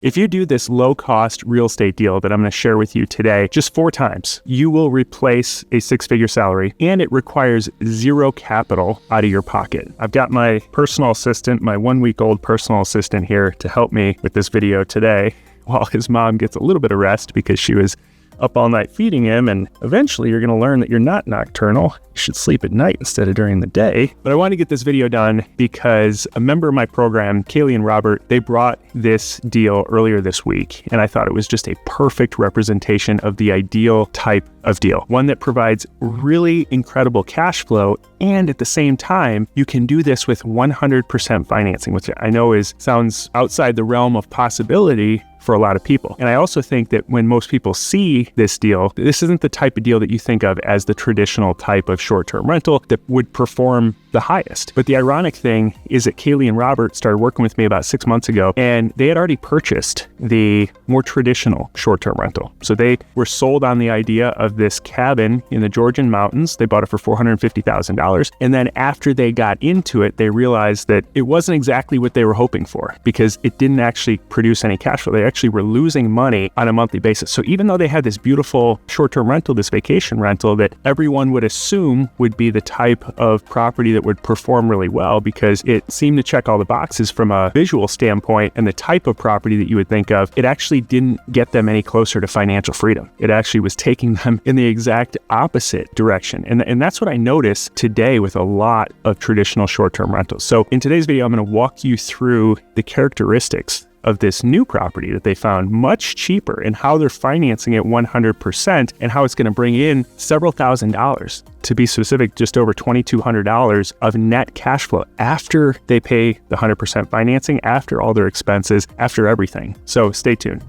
If you do this low-cost real estate deal that I'm going to share with you today, just 4 times, you will replace a 6-figure salary, and it requires zero capital out of your pocket. I've got my personal assistant, my 1-week-old personal assistant here to help me with this video today, while his mom gets a little bit of rest because she was up all night feeding him, and eventually you're going to learn that you're not nocturnal. You should sleep at night instead of during the day. But I want to get this video done because a member of my program, Kaylee and Robert, they brought this deal earlier this week, and I thought it was just a perfect representation of the ideal type of deal. One that provides really incredible cash flow, and at the same time, you can do this with 100% financing, which I know sounds outside the realm of possibility for a lot of people. And I also think that when most people see this deal, this isn't the type of deal that you think of as the traditional type of short-term rental that would perform the highest. But the ironic thing is that Kaylee and Robert started working with me about 6 months ago, and they had already purchased the more traditional short-term rental. So they were sold on the idea of this cabin in the Georgian mountains. They bought it for $450,000. And then after they got into it, they realized that it wasn't exactly what they were hoping for because it didn't actually produce any cash flow. They actually were losing money on a monthly basis. So even though they had this beautiful short-term rental, this vacation rental that everyone would assume would be the type of property that would perform really well because it seemed to check all the boxes from a visual standpoint and the type of property that you would think of, it actually didn't get them any closer to financial freedom. It actually was taking them in the exact opposite direction. And that's what I noticed today with a lot of traditional short-term rentals. So in today's video, I'm going to walk you through the characteristics of this new property that they found much cheaper and how they're financing it 100% and how it's going to bring in several $1,000s. To be specific, just over $2,200 of net cash flow after they pay the 100% financing, after all their expenses, after everything. So stay tuned.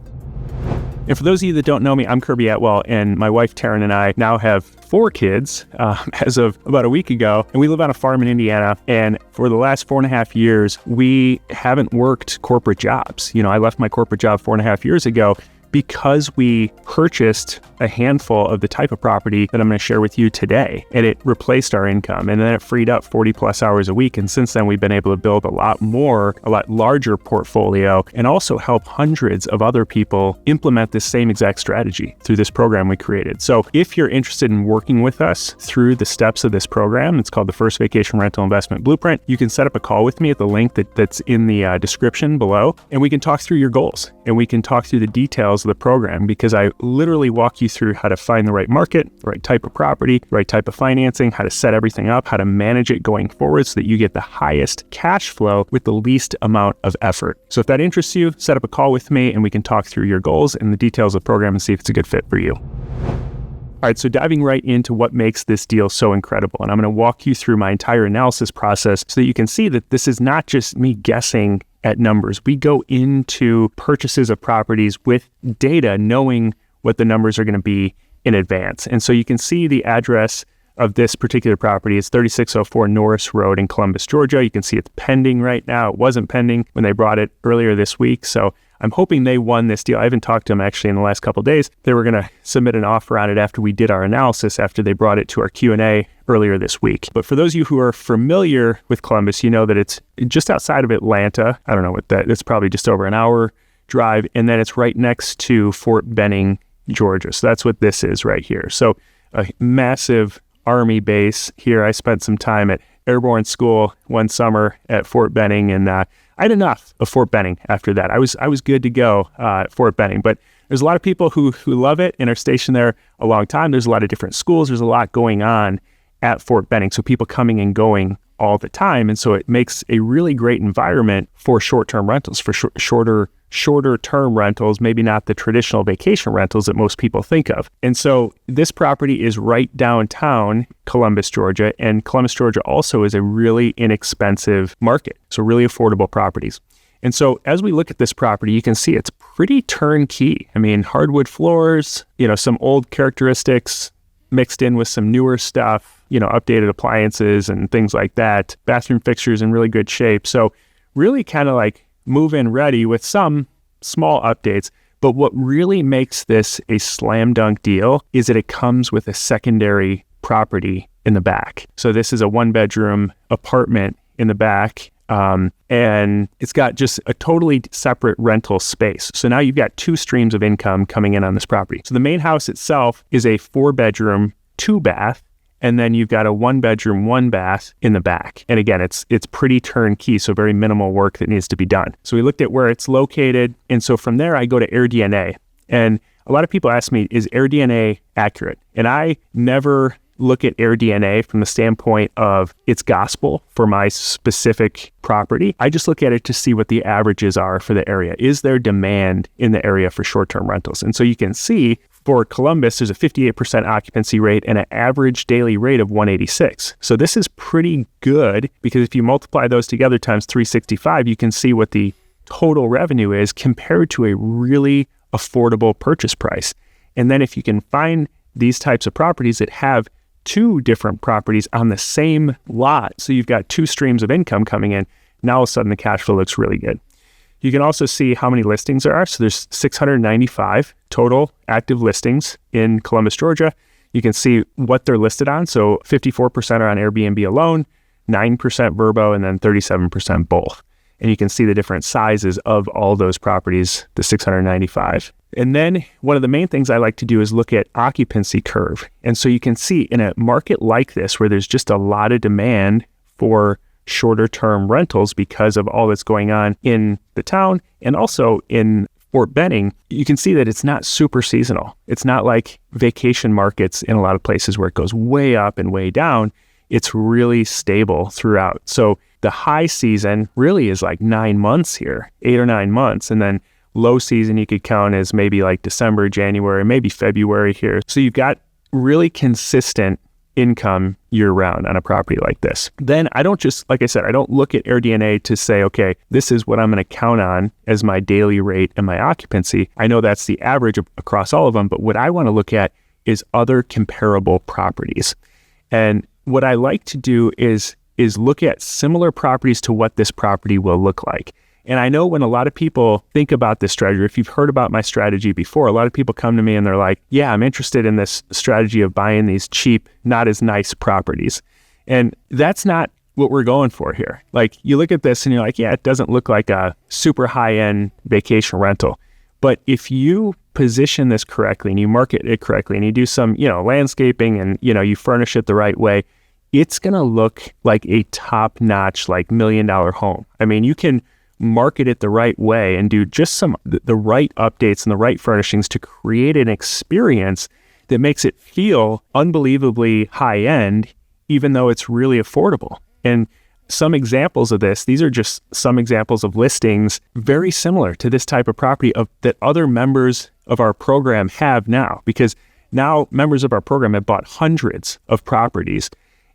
And for those of you that don't know me, I'm Kirby Atwell, and my wife Taryn and I now have 4 kids as of about a week ago, and we live on a farm in Indiana. And for the last 4.5 years, we haven't worked corporate jobs. You know, I left my corporate job 4.5 years ago because we purchased a handful of the type of property that I'm going to share with you today, and it replaced our income, and then it freed up 40 plus hours a week. And since then, we've been able to build a lot larger portfolio, and also help hundreds of other people implement this same exact strategy through this program we created. So if you're interested in working with us through the steps of this program, it's called the First Vacation Rental Investment Blueprint. You can set up a call with me at the link that's in the description below, and we can talk through your goals, and we can talk through the details of the program, because I literally walk you through how to find the right market, the right type of property, the right type of financing, how to set everything up, how to manage it going forward so that you get the highest cash flow with the least amount of effort. So if that interests you, set up a call with me and we can talk through your goals and the details of the program and see if it's a good fit for you. All right, so diving right into what makes this deal so incredible. And I'm going to walk you through my entire analysis process so that you can see that this is not just me guessing at numbers. We go into purchases of properties with data, knowing what the numbers are going to be in advance. And so you can see the address of this particular property. It's 3604 Norris Road in Columbus, Georgia. You can see it's pending right now. It wasn't pending when they brought it earlier this week. So I'm hoping they won this deal. I haven't talked to them actually in the last couple of days. They were going to submit an offer on it after we did our analysis, after they brought it to our Q&A earlier this week. But for those of you who are familiar with Columbus, you know that it's just outside of Atlanta. I don't know what that, it's probably just over an hour drive. And then it's right next to Fort Benning, Georgia. So that's what this is right here. So a massive Army base here. I spent some time at Airborne School one summer at Fort Benning, and I had enough of Fort Benning after that. I was good to go at Fort Benning, but there's a lot of people who love it and are stationed there a long time. There's a lot of different schools. There's a lot going on at Fort Benning, so people coming and going all the time, and so it makes a really great environment for short-term rentals, for shorter-term rentals, maybe not the traditional vacation rentals that most people think of. And so this property is right downtown Columbus, Georgia, and Columbus, Georgia also is a really inexpensive market, so really affordable properties. And so as we look at this property, you can see it's pretty turnkey. I mean, hardwood floors, some old characteristics mixed in with some newer stuff, updated appliances and things like that. Bathroom fixtures in really good shape. So really kind of like move-in ready with some small updates. But what really makes this a slam dunk deal is that it comes with a secondary property in the back. So this is a 1-bedroom apartment in the back. and it's got just a totally separate rental space. So now you've got two streams of income coming in on this property. So the main house itself is a 4-bedroom, 2-bath, and then you've got a 1-bedroom, 1-bath in the back. And again, it's pretty turnkey, so very minimal work that needs to be done. So we looked at where it's located, and so from there I go to AirDNA. And a lot of people ask me, is AirDNA accurate? And I never look at AirDNA from the standpoint of its gospel for my specific property. I just look at it to see what the averages are for the area. Is there demand in the area for short-term rentals? And so you can see for Columbus, there's a 58% occupancy rate and an average daily rate of 186. So this is pretty good, because if you multiply those together times 365, you can see what the total revenue is compared to a really affordable purchase price. And then if you can find these types of properties that have two different properties on the same lot, so you've got two streams of income coming in, now all of a sudden the cash flow looks really good. You can also see how many listings there are. So there's 695 total active listings in Columbus, Georgia. You can see what they're listed on. So 54% are on Airbnb alone, 9% Verbo, and then 37% both. And you can see the different sizes of all those properties, the 695. And then one of the main things I like to do is look at occupancy curve. And so you can see in a market like this, where there's just a lot of demand for shorter term rentals because of all that's going on in the town and also in Fort Benning, you can see that it's not super seasonal. It's not like vacation markets in a lot of places where it goes way up and way down. It's really stable throughout. So the high season really is like 9 months here, 8 or 9 months. And then low season you could count as maybe like December, January, maybe February here. So you've got really consistent income year round on a property like this. Then I don't just, like I said, I don't look at AirDNA to say, okay, this is what I'm going to count on as my daily rate and my occupancy. I know that's the average across all of them, but what I want to look at is other comparable properties. And what I like to do is look at similar properties to what this property will look like. And I know when a lot of people think about this strategy, if you've heard about my strategy before, a lot of people come to me and they're like, yeah, I'm interested in this strategy of buying these cheap, not as nice properties. And that's not what we're going for here. Like, you look at this and you're like, yeah, it doesn't look like a super high-end vacation rental. But if you position this correctly and you market it correctly and you do some, landscaping and, you furnish it the right way, it's going to look like a top-notch, like $1 million home. I mean, you can market it the right way and do just the right updates and the right furnishings to create an experience that makes it feel unbelievably high-end, even though it's really affordable. And some examples of this, these are just some examples of listings very similar to this type of property that other members of our program have now, because now members of our program have bought hundreds of properties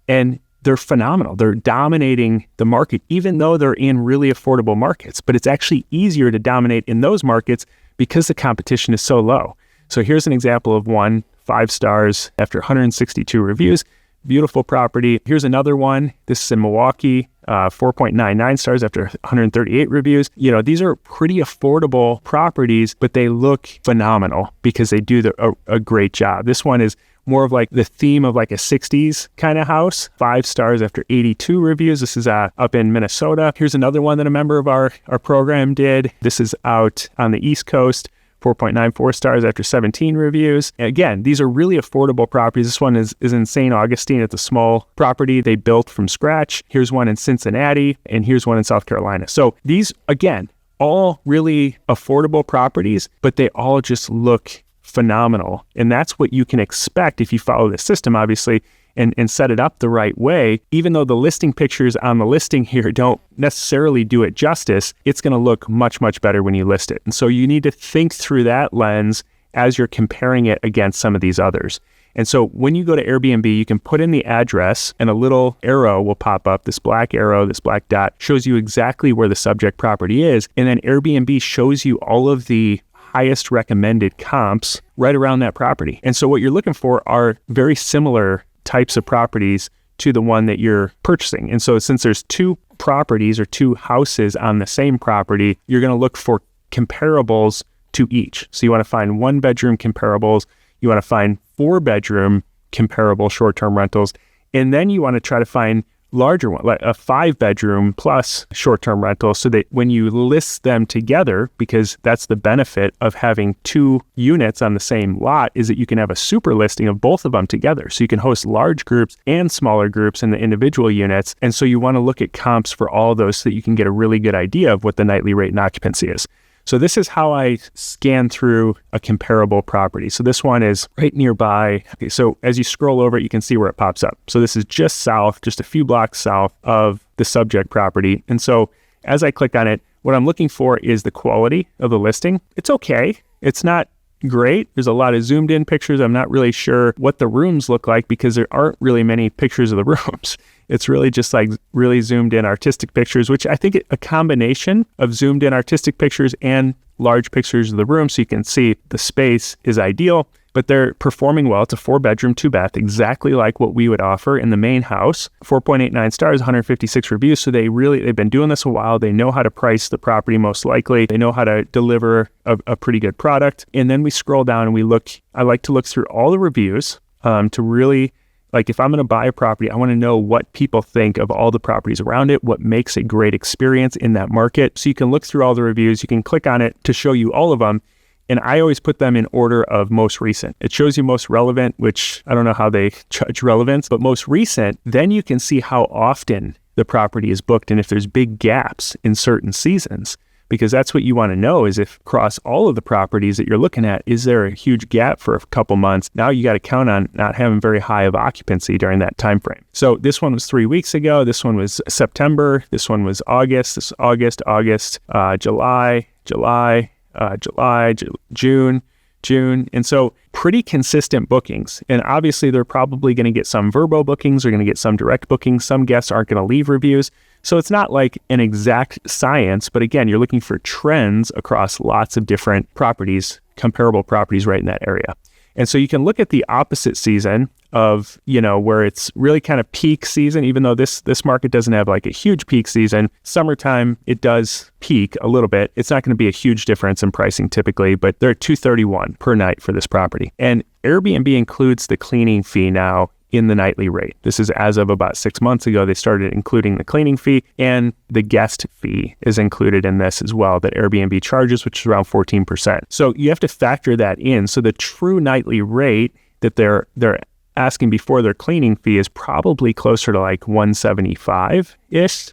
and they're phenomenal. They're dominating the market, even though they're in really affordable markets. But it's actually easier to dominate in those markets because the competition is so low. So here's an example of one, 5 stars after 162 reviews. Beautiful property. Here's another one. This is in Milwaukee, 4.99 stars after 138 reviews. These are pretty affordable properties, but they look phenomenal because they do a great job. This one is more of like the theme of like a 60s kind of house, 5 stars after 82 reviews. This is up in Minnesota. Here's another one that a member of our program did. This is out on the East Coast, 4.94 stars after 17 reviews. And again, these are really affordable properties. This one is in St. Augustine. It's a small property they built from scratch. Here's one in Cincinnati, and here's one in South Carolina. So these, again, all really affordable properties, but they all just look phenomenal. And that's what you can expect if you follow the system, obviously, and set it up the right way. Even though the listing pictures on the listing here don't necessarily do it justice, it's going to look much, much better when you list it. And so you need to think through that lens as you're comparing it against some of these others. And so when you go to Airbnb, you can put in the address and a little arrow will pop up. This black arrow, this black dot shows you exactly where the subject property is. And then Airbnb shows you all of the highest recommended comps right around that property. And so what you're looking for are very similar types of properties to the one that you're purchasing. And so since there's 2 properties or 2 houses on the same property, you're going to look for comparables to each. So you want to find 1-bedroom comparables, you want to find 4-bedroom comparable short-term rentals, and then you want to try to find larger one, like a 5-bedroom plus short-term rental, so that when you list them together, because that's the benefit of having 2 units on the same lot, is that you can have a super listing of both of them together. So you can host large groups and smaller groups in the individual units. And so you want to look at comps for all of those so that you can get a really good idea of what the nightly rate and occupancy is. So this is how I scan through a comparable property. So this one is right nearby. Okay, so as you scroll over it, you can see where it pops up. So this is just south, just a few blocks south of the subject property. And so as I click on it, what I'm looking for is the quality of the listing. It's okay. It's not great. There's a lot of zoomed in pictures. I'm not really sure what the rooms look like because there aren't really many pictures of the rooms. It's really just like really zoomed in artistic pictures, which I think a combination of zoomed in artistic pictures and large pictures of the room so you can see the space is ideal, but they're performing well. It's a 4-bedroom, 2-bath, exactly like what we would offer in the main house. 4.89 stars, 156 reviews. So they've been doing this a while. They know how to price the property most likely. They know how to deliver a pretty good product. And then we scroll down and I like to look through all the reviews to really, like if I'm going to buy a property, I want to know what people think of all the properties around it, what makes a great experience in that market. So you can look through all the reviews, you can click on it to show you all of them. And I always put them in order of most recent. It shows you most relevant, which I don't know how they judge relevance, but most recent, then you can see how often the property is booked and if there's big gaps in certain seasons. Because that's what you want to know is if across all of the properties that you're looking at, is there a huge gap for a couple months? Now you got to count on not having very high of occupancy during that time frame. So this one was 3 weeks ago. This one was September. This one was August. This is August, July, June. And so pretty consistent bookings. And obviously they're probably going to get some verbo bookings. They're going to get some direct bookings. Some guests aren't going to leave reviews. So it's not like an exact science, but again, you're looking for trends across lots of different properties, comparable properties right in that area. And so you can look at the opposite season of, where it's really kind of peak season, even though this market doesn't have like a huge peak season. Summertime, it does peak a little bit. It's not going to be a huge difference in pricing typically, but they're at $231 per night for this property. And Airbnb includes the cleaning fee now in the nightly rate. This is as of about 6 months ago, they started including the cleaning fee, and the guest fee is included in this as well that Airbnb charges, which is around 14%. So you have to factor that in. So the true nightly rate that they're asking before their cleaning fee is probably closer to like $175-ish,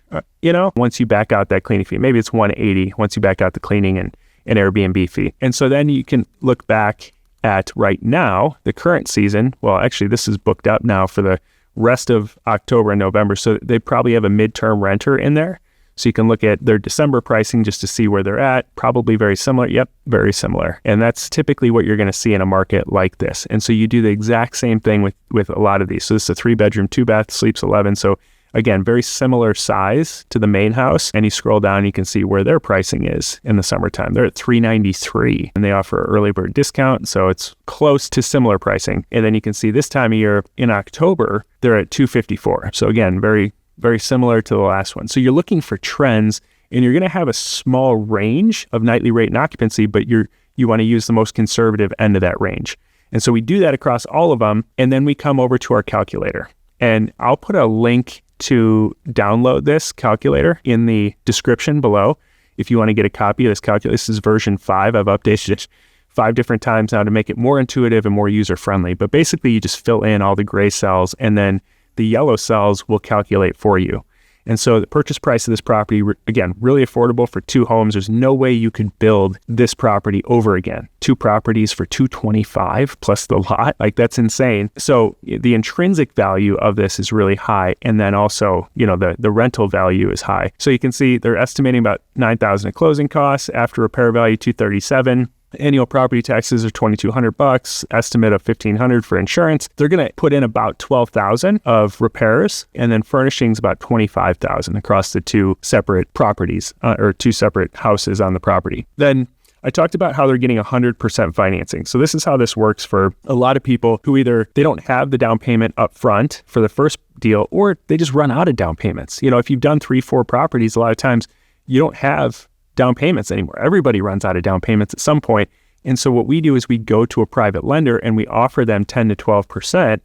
once you back out that cleaning fee. Maybe it's $180 once you back out the cleaning and Airbnb fee. And so then you can look back at right now, the current season. Well, actually, this is booked up now for the rest of October and November. So they probably have a midterm renter in there. So you can look at their December pricing just to see where they're at. Probably very similar. Yep, very similar. And that's typically what you're going to see in a market like this. And so you do the exact same thing with a lot of these. So this is a 3-bedroom, 2-bath, sleeps 11. So again, very similar size to the main house. And you scroll down, you can see where their pricing is in the summertime. They're at $393 and they offer an early bird discount. So it's close to similar pricing. And then you can see this time of year in October, they're at $254. So again, very, very similar to the last one. So you're looking for trends and you're going to have a small range of nightly rate and occupancy, but you want to use the most conservative end of that range. And so we do that across all of them. And then we come over to our calculator. And I'll put a link to download this calculator in the description below if you want to get a copy of this calculator. This is version 5. I've updated it 5 different times now to make it more intuitive and more user-friendly. But basically, you just fill in all the gray cells and then the yellow cells will calculate for you. And so the purchase price of this property, again, really affordable for 2 homes. There's no way you could build this property over again. 2 properties for $225 plus the lot. Like, that's insane. So the intrinsic value of this is really high. And then also, the rental value is high. So you can see they're estimating about $9,000 in closing costs. After repair value, $237. Annual property taxes are $2,200, estimate of $1,500 for insurance. They're going to put in about $12,000 of repairs, and then furnishings about $25,000 across the 2 separate properties or 2 separate houses on the property. Then I talked about how they're getting 100% financing. So this is how this works for a lot of people who either they don't have the down payment up front for the first deal, or they just run out of down payments. If you've done 3-4 properties, a lot of times you don't have down payments anymore. Everybody runs out of down payments at some point. And so what we do is we go to a private lender and we offer them 10 to 12%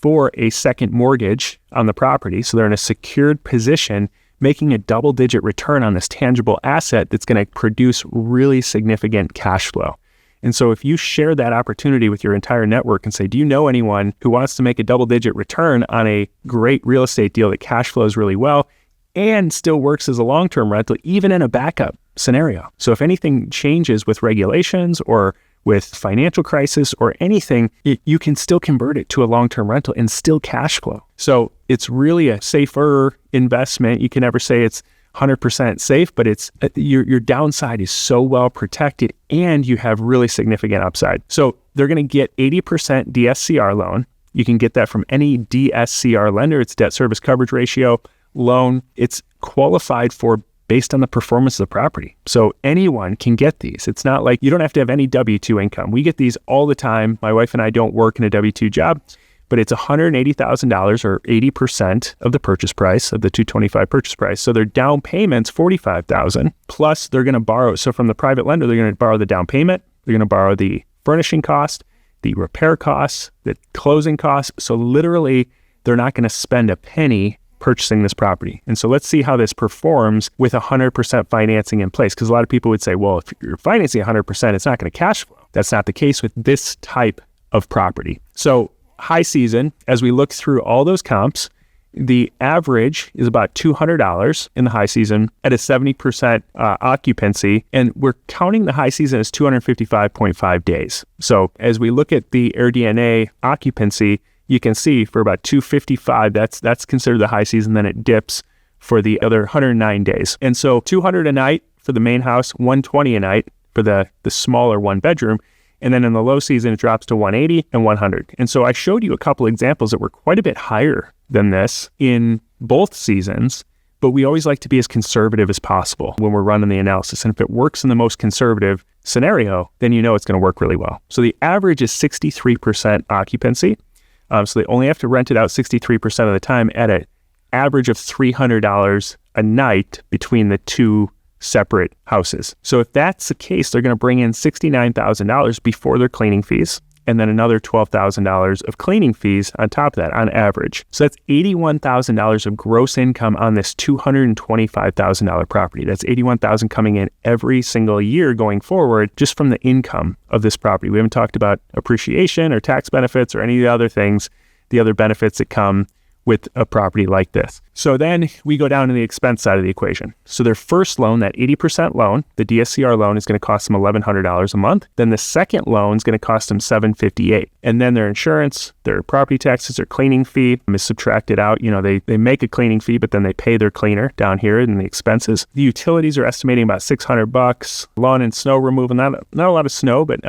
for a second mortgage on the property. So they're in a secured position, making a double-digit return on this tangible asset that's going to produce really significant cash flow. And so if you share that opportunity with your entire network and say, do you know anyone who wants to make a double-digit return on a great real estate deal that cash flows really well and still works as a long-term rental, even in a backup scenario? So if anything changes with regulations or with financial crisis or anything, you can still convert it to a long-term rental and still cash flow. So it's really a safer investment. You can never say it's 100% safe, but it's your downside is so well protected and you have really significant upside. So they're going to get 80% DSCR loan. You can get that from any DSCR lender. It's debt service coverage ratio loan. It's qualified for based on the performance of the property. So anyone can get these. It's not like you don't have to have any W-2 income. We get these all the time. My wife and I don't work in a W-2 job, but it's $180,000 or 80% of the purchase price of the $225 purchase price. So their down payment's $45,000 plus they're going to borrow. So from the private lender, they're going to borrow the down payment. They're going to borrow the furnishing cost, the repair costs, the closing costs. So literally they're not going to spend a penny purchasing this property. And so let's see how this performs with 100% financing in place. Because a lot of people would say, well, if you're financing 100%, it's not going to cash flow. That's not the case with this type of property. So high season, as we look through all those comps, the average is about $200 in the high season at a 70% occupancy. And we're counting the high season as 255.5 days. So as we look at the AirDNA occupancy, you can see for about 255, that's considered the high season. Then it dips for the other 109 days. And so 200 a night for the main house, 120 a night for the smaller one bedroom. And then in the low season, it drops to 180 and 100. And so I showed you a couple examples that were quite a bit higher than this in both seasons, but we always like to be as conservative as possible when we're running the analysis. And if it works in the most conservative scenario, then you know it's going to work really well. So the average is 63% occupancy. So they only have to rent it out 63% of the time at an average of $300 a night between the two separate houses. So if that's the case, they're going to bring in $69,000 before their cleaning fees, and then another $12,000 of cleaning fees on top of that on average. So that's $81,000 of gross income on this $225,000 property. That's $81,000 coming in every single year going forward just from the income of this property. We haven't talked about appreciation or tax benefits or any of the other things, the other benefits that come with a property like this. So then we go down to the expense side of the equation. So their first loan, that 80% loan, the DSCR loan, is going to cost them $1,100 a month. Then the second loan is going to cost them $758. And then their insurance, their property taxes, their cleaning fee is subtracted out. You know, they make a cleaning fee, but then they pay their cleaner down here in the expenses. The utilities are estimating about $600. Lawn and snow removal, not a lot of snow, but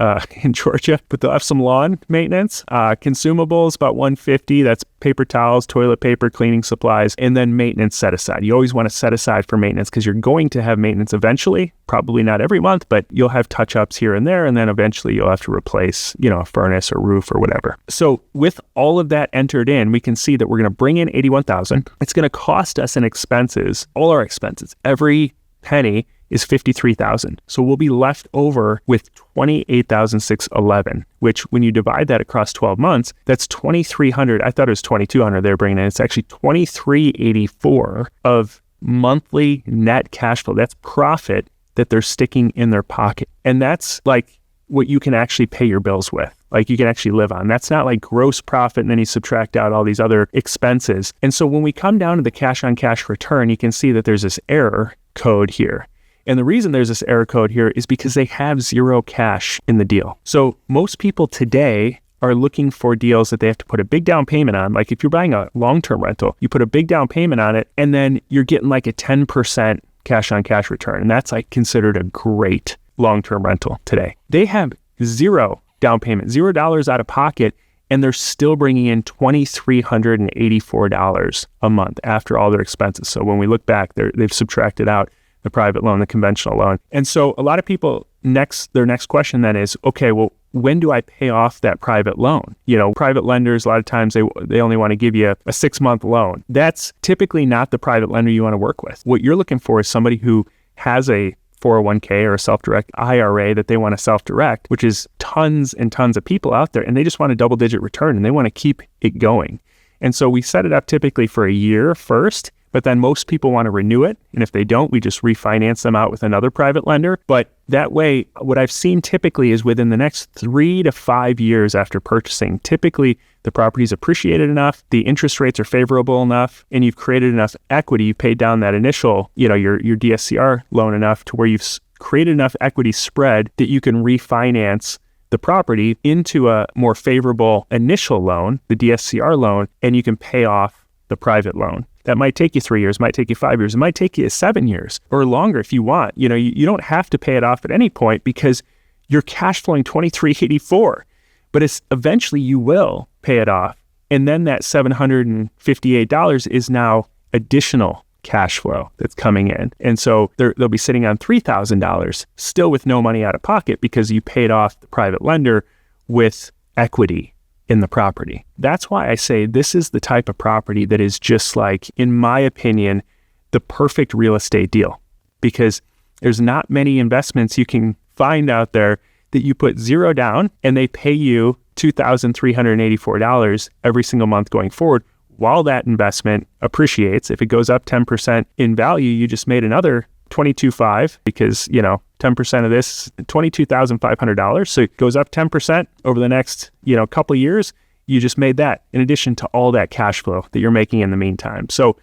in Georgia, but they'll have some lawn maintenance. Consumables, about $150. That's paper towels, toilet paper, cleaning supplies, and then maintenance set aside. You always want to set aside for maintenance because you're going to have maintenance eventually, probably not every month, but you'll have touch-ups here and there, and then eventually you'll have to replace, a furnace or roof or whatever. So with all of that entered in, we can see that we're going to bring in $81,000. It's going to cost us in expenses, all our expenses, every penny is $53,000. So we'll be left over with $28,611, which when you divide that across 12 months, that's $2,300. I thought it was $2,200 they're bringing in. It's actually $2,384 of monthly net cash flow. That's profit that they're sticking in their pocket. And that's like what you can actually pay your bills with. Like you can actually live on. That's not like gross profit and then you subtract out all these other expenses. And so when we come down to the cash on cash return, you can see that there's this error code here. And the reason there's this error code here is because they have zero cash in the deal. So most people today are looking for deals that they have to put a big down payment on. Like if you're buying a long-term rental, you put a big down payment on it, and then you're getting like a 10% cash on cash return. And that's like considered a great long-term rental today. They have zero down payment, $0 out of pocket, and they're still bringing in $2,384 a month after all their expenses. So when we look back, they've subtracted out the private loan, the conventional loan. And so a lot of people, their next question then is, okay, well, when do I pay off that private loan? Private lenders, a lot of times they only want to give you a 6-month loan. That's typically not the private lender you want to work with. What you're looking for is somebody who has a 401k or a self-direct IRA that they want to self-direct, which is tons and tons of people out there, and they just want a double-digit return and they want to keep it going. And so we set it up typically for a year first, but then most people want to renew it. And if they don't, we just refinance them out with another private lender. But that way, what I've seen typically is within the next 3 to 5 years after purchasing, typically the property's appreciated enough, the interest rates are favorable enough, and you've created enough equity, you paid down that initial, your DSCR loan enough to where you've created enough equity spread that you can refinance the property into a more favorable initial loan, the DSCR loan, and you can pay off the private loan. That might take you 3 years, might take you 5 years, it might take you 7 years or longer if you want. You don't have to pay it off at any point because you're cash flowing $23.84, but it's eventually you will pay it off. And then that $758 is now additional cash flow that's coming in. And so they'll be sitting on $3,000 still with no money out of pocket because you paid off the private lender with equity in the property. That's why I say this is the type of property that is just like, in my opinion, the perfect real estate deal, because there's not many investments you can find out there that you put zero down and they pay you $2,384 every single month going forward while that investment appreciates. If it goes up 10% in value, you just made another $22,500 because, 10% of this, $22,500. So it goes up 10% over the next, couple of years. You just made that in addition to all that cash flow that you're making in the meantime. So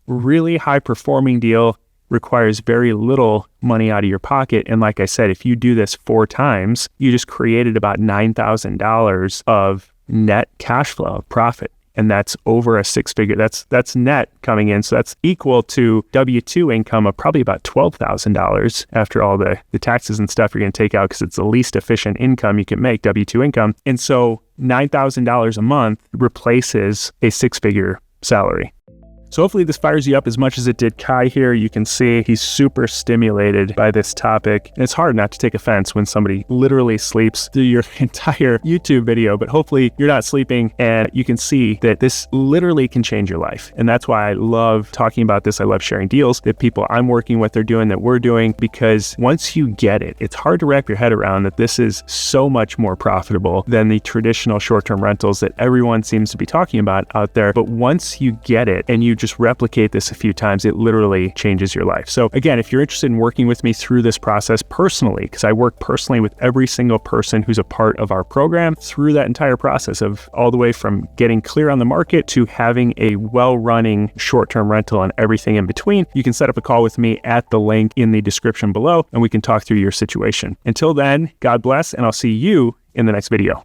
really high performing deal, requires very little money out of your pocket. And like I said, if you do this 4 times, you just created about $9,000 of net cash flow profit. And that's over a 6-figure, that's net coming in. So that's equal to W-2 income of probably about $12,000 after all the taxes and stuff you're going to take out, because it's the least efficient income you can make, W-2 income. And so $9,000 a month replaces a 6-figure salary. So hopefully this fires you up as much as it did Kai here. You can see he's super stimulated by this topic. And it's hard not to take offense when somebody literally sleeps through your entire YouTube video, but hopefully you're not sleeping and you can see that this literally can change your life. And that's why I love talking about this. I love sharing deals that people I'm working with are doing, that we're doing, because once you get it, it's hard to wrap your head around that this is so much more profitable than the traditional short-term rentals that everyone seems to be talking about out there. But once you get it and you just replicate this a few times, it literally changes your life. So again, if you're interested in working with me through this process personally, because I work personally with every single person who's a part of our program through that entire process of all the way from getting clear on the market to having a well-running short-term rental and everything in between, you can set up a call with me at the link in the description below and we can talk through your situation. Until then, God bless, and I'll see you in the next video.